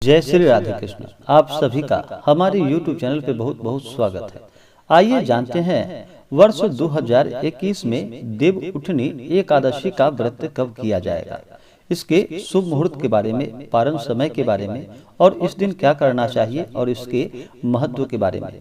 जय श्री राधे कृष्ण। आप सभी का हमारे YouTube चैनल पे बहुत बहुत स्वागत है। आइए जानते हैं वर्ष 2021 में देव उठनी एकादशी का व्रत कब किया जाएगा, इसके शुभ मुहूर्त के बारे में, पारण समय के बारे में और इस दिन क्या करना चाहिए और इसके महत्व के बारे में।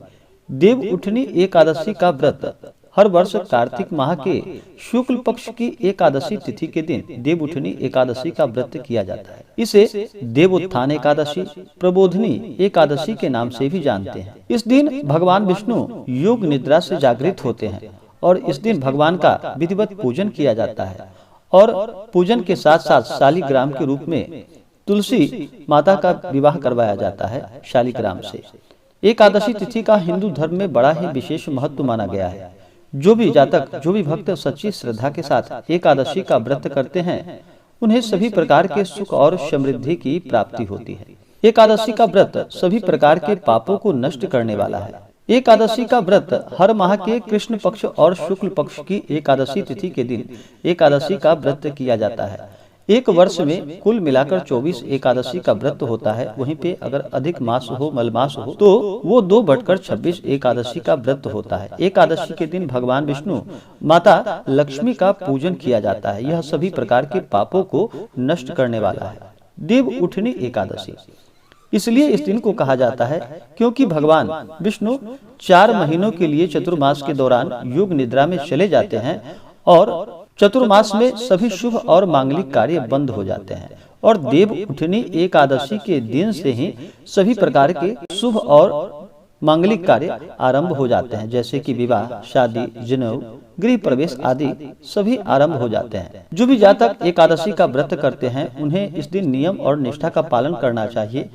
देव उठनी एकादशी का व्रत हर वर्ष कार्तिक माह के शुक्ल पक्ष की एकादशी तिथि के दिन देव उठनी एकादशी का व्रत किया जाता है। इसे देवोत्थान एकादशी, प्रबोधनी एकादशी के नाम से भी जानते हैं। इस दिन भगवान विष्णु योग निद्रा से जागृत होते हैं और इस दिन भगवान का विधिवत पूजन किया जाता है और पूजन के साथ साथ शालिग्राम के रूप में तुलसी माता का विवाह करवाया जाता है शालिग्राम से। एकादशी तिथि का हिंदू धर्म में बड़ा ही विशेष महत्व माना गया है। जो भी जातक, जो भी भक्त सच्ची श्रद्धा के साथ एकादशी का व्रत करते हैं, उन्हें सभी प्रकार के सुख और समृद्धि की प्राप्ति होती है। एकादशी का व्रत सभी प्रकार के पापों को नष्ट करने वाला है। एकादशी का व्रत हर माह के कृष्ण पक्ष और शुक्ल पक्ष की एकादशी तिथि के दिन एकादशी का व्रत किया जाता है। एक वर्ष में कुल मिलाकर 24 एकादशी का व्रत होता है। वहीं पे अगर अधिक मास हो, मलमास हो, तो वो 2/26 एकादशी का व्रत होता है। एकादशी के दिन भगवान विष्णु, माता लक्ष्मी का पूजन किया जाता है। यह सभी प्रकार के पापों को नष्ट करने वाला है। देव उठनी एकादशी इसलिए इस दिन को कहा जाता है क्योंकि भगवान विष्णु 4 महीनों के लिए चतुर्मास के दौरान योग निद्रा में चले जाते हैं और चतुर्मास में सभी शुभ और मांगलिक कार्य बंद हो जाते हैं और देव उठनी एकादशी के दिन से ही सभी प्रकार के शुभ और मांगलिक कार्य आरंभ हो जाते हैं, जैसे कि विवाह, शादी, जनेऊ, गृह प्रवेश आदि सभी आरंभ हो जाते हैं। जो भी जातक एकादशी का व्रत करते हैं, उन्हें इस दिन नियम और निष्ठा का पालन करना चाहिए।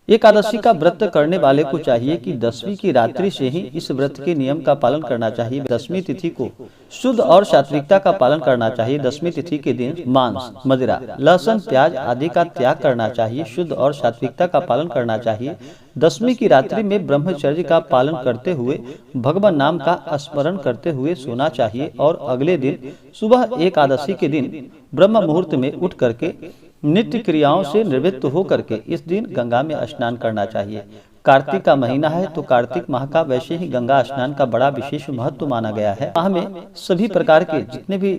एकादशी का व्रत करने वाले को चाहिए कि 10वीं की रात्रि से ही इस व्रत के नियम का पालन करना चाहिए। 10वीं तिथि को शुद्ध और सात्विकता का पालन करना चाहिए। 10वीं तिथि के दिन मांस, मदिरा, लहसुन, प्याज आदि का त्याग करना चाहिए। शुद्ध और सात्विकता का पालन करना चाहिए। 10वीं की रात्रि में ब्रह्मचर्य का पालन करते हुए भगवान नाम का स्मरण करते हुए सोना चाहिए और अगले दिन सुबह एकादशी के दिन ब्रह्म मुहूर्त में उठ करके नित्य क्रियाओं से निवृत्त होकर के इस दिन गंगा में स्नान करना चाहिए। कार्तिक का महीना है तो कार्तिक माह का वैसे ही गंगा स्नान का बड़ा विशेष महत्व माना गया है। माह में सभी प्रकार के जितने भी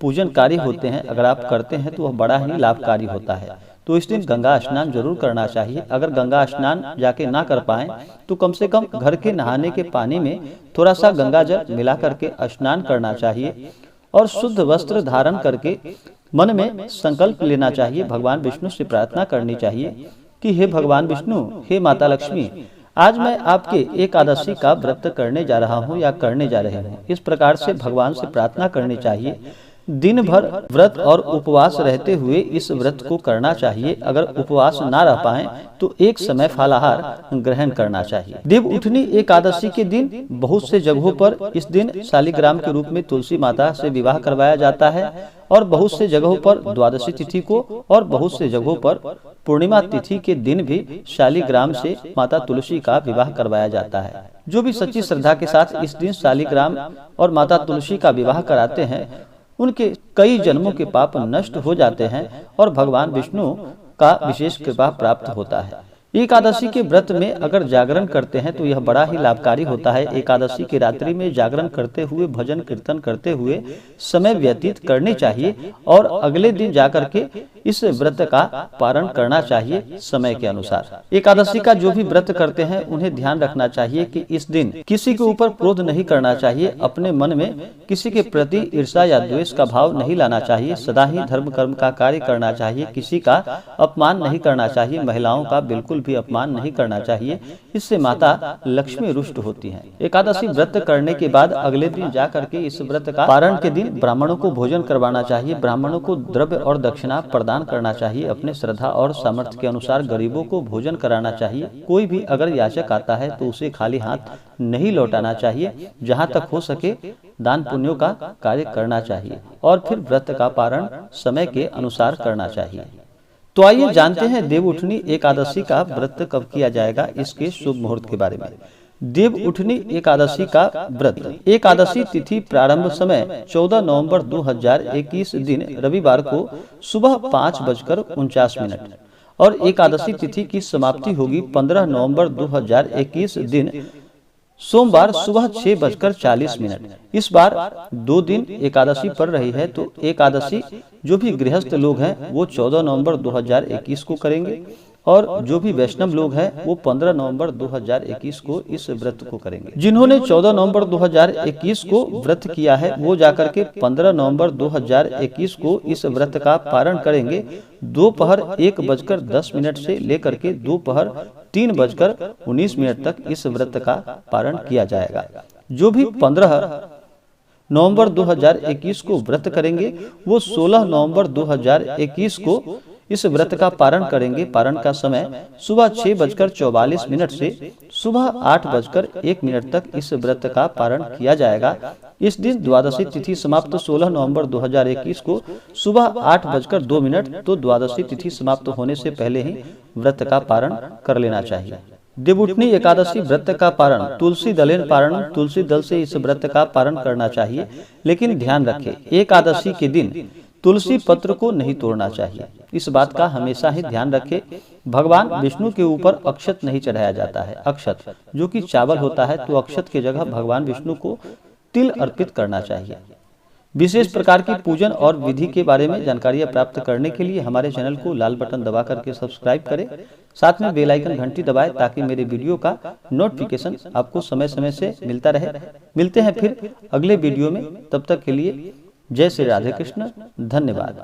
पूजन कार्य होते हैं, अगर आप करते हैं तो वह बड़ा ही लाभकारी होता है। तो इस दिन गंगा स्नान जरूर करना चाहिए। अगर गंगा स्नान जाके ना कर पाए तो कम से कम घर के नहाने के पानी में थोड़ा सा गंगा जल मिला करके स्नान करना चाहिए और शुद्ध वस्त्र धारण करके मन में संकल्प लेना चाहिए। भगवान विष्णु से प्रार्थना करनी चाहिए कि हे भगवान विष्णु, हे माता लक्ष्मी, आज मैं आपके एकादशी का व्रत करने जा रहा हूँ या करने जा रहे हूँ। इस प्रकार से भगवान से प्रार्थना करनी चाहिए। दिन भर व्रत और उपवास रहते हुए इस व्रत को करना चाहिए। अगर उपवास ना रह पाए तो एक समय फलाहार ग्रहण करना चाहिए। देव उठनी एकादशी के दिन बहुत से जगहों पर इस दिन शालिग्राम के रूप में तुलसी माता से विवाह करवाया जाता है और बहुत से जगहों पर द्वादशी तिथि को और बहुत से जगहों पर पूर्णिमा तिथि के दिन भी शालिग्राम से माता तुलसी का विवाह करवाया जाता है। जो भी सच्ची श्रद्धा के साथ इस दिन शालिग्राम और माता तुलसी का विवाह कराते हैं, उनके कई जन्मों के पाप नष्ट हो जाते हैं और भगवान विष्णु का विशेष कृपा प्राप्त होता है। एकादशी के व्रत में अगर जागरण करते हैं तो यह बड़ा ही लाभकारी होता है। एकादशी की रात्रि में जागरण करते हुए भजन कीर्तन करते हुए समय व्यतीत करनी चाहिए और अगले दिन जाकर के इस व्रत का पारण करना चाहिए समय के अनुसार। एकादशी का जो भी व्रत करते हैं उन्हें ध्यान रखना चाहिए कि इस दिन किसी के ऊपर क्रोध नहीं करना चाहिए। अपने मन में किसी के प्रति ईर्ष्या या द्वेष का भाव नहीं लाना चाहिए। सदा ही धर्म कर्म का कार्य करना चाहिए। किसी का अपमान नहीं करना चाहिए। महिलाओं का बिल्कुल भी अपमान नहीं करना चाहिए। इससे माता लक्ष्मी रुष्ट होती हैं। एकादशी व्रत करने के बाद अगले दिन जा करके इस व्रत का पारण के दिन ब्राह्मणों को भोजन करवाना चाहिए। ब्राह्मणों को द्रव्य और दक्षिणा प्रदान करना चाहिए। अपने श्रद्धा और सामर्थ्य के अनुसार गरीबों को भोजन कराना चाहिए। कोई भी अगर याचक आता है तो उसे खाली हाथ नहीं लौटाना चाहिए। जहाँ तक हो सके दान पुण्यों का कार्य करना चाहिए और फिर व्रत का पारण समय के अनुसार करना चाहिए। तो आइए जानते हैं देव उठनी एकादशी का व्रत कब किया जाएगा, इसके शुभ मुहूर्त के बारे में। देव उठनी एकादशी का व्रत। एकादशी तिथि प्रारंभ समय 14 नवंबर 2021 दिन रविवार को सुबह 5:49 और एकादशी तिथि की समाप्ति होगी 15 नवंबर 2021 दिन सोमवार सुबह 6:40। इस बार 2 दिन एकादशी पड़ रही है, तो एकादशी जो भी गृहस्थ लोग हैं वो 14 नवंबर 2021 को करेंगे और जो भी वैष्णव लोग हैं वो 15 नवंबर 2021 को इस व्रत को करेंगे। जिन्होंने 14 नवंबर 2021 को व्रत किया है वो जाकर के 15 नवंबर 2021 को इस व्रत का पारण करेंगे। दोपहर 1:10 से लेकर के दोपहर 3:19 तक इस व्रत का पारण किया जाएगा। जो भी 15 नवंबर 2021 को व्रत करेंगे वो 16 नवंबर 2021 को इस व्रत का पारण करेंगे। पारण का समय सुबह 6:44 से सुबह 8:01 तक इस व्रत का पारण किया जाएगा। इस दिन द्वादशी तिथि समाप्त 16 नवंबर 2021 को सुबह 8:02, तो द्वादशी तिथि समाप्त होने से पहले ही व्रत का पारण कर लेना चाहिए। देवउठनी एकादशी व्रत का पारण तुलसी दलेन पारण, तुलसी दल से इस व्रत का पारण करना चाहिए। लेकिन ध्यान रखें, एकादशी के दिन तुलसी पत्र को नहीं तोड़ना चाहिए। इस बात का हमेशा ही ध्यान रखें। भगवान विष्णु के ऊपर अक्षत नहीं चढ़ाया जाता है। अक्षत जो कि चावल होता है, तो अक्षत की जगह भगवान विष्णु को तिल अर्पित करना चाहिए। विशेष प्रकार की पूजन और विधि के बारे में जानकारियां प्राप्त करने के लिए हमारे चैनल को लाल बटन दबा करके सब्सक्राइब करें, साथ में बेल आइकन घंटी दबाएं ताकि मेरे वीडियो का नोटिफिकेशन आपको समय समय से मिलता रहे। मिलते हैं फिर अगले वीडियो में, तब तक के लिए जय श्री राधे कृष्ण, धन्यवाद।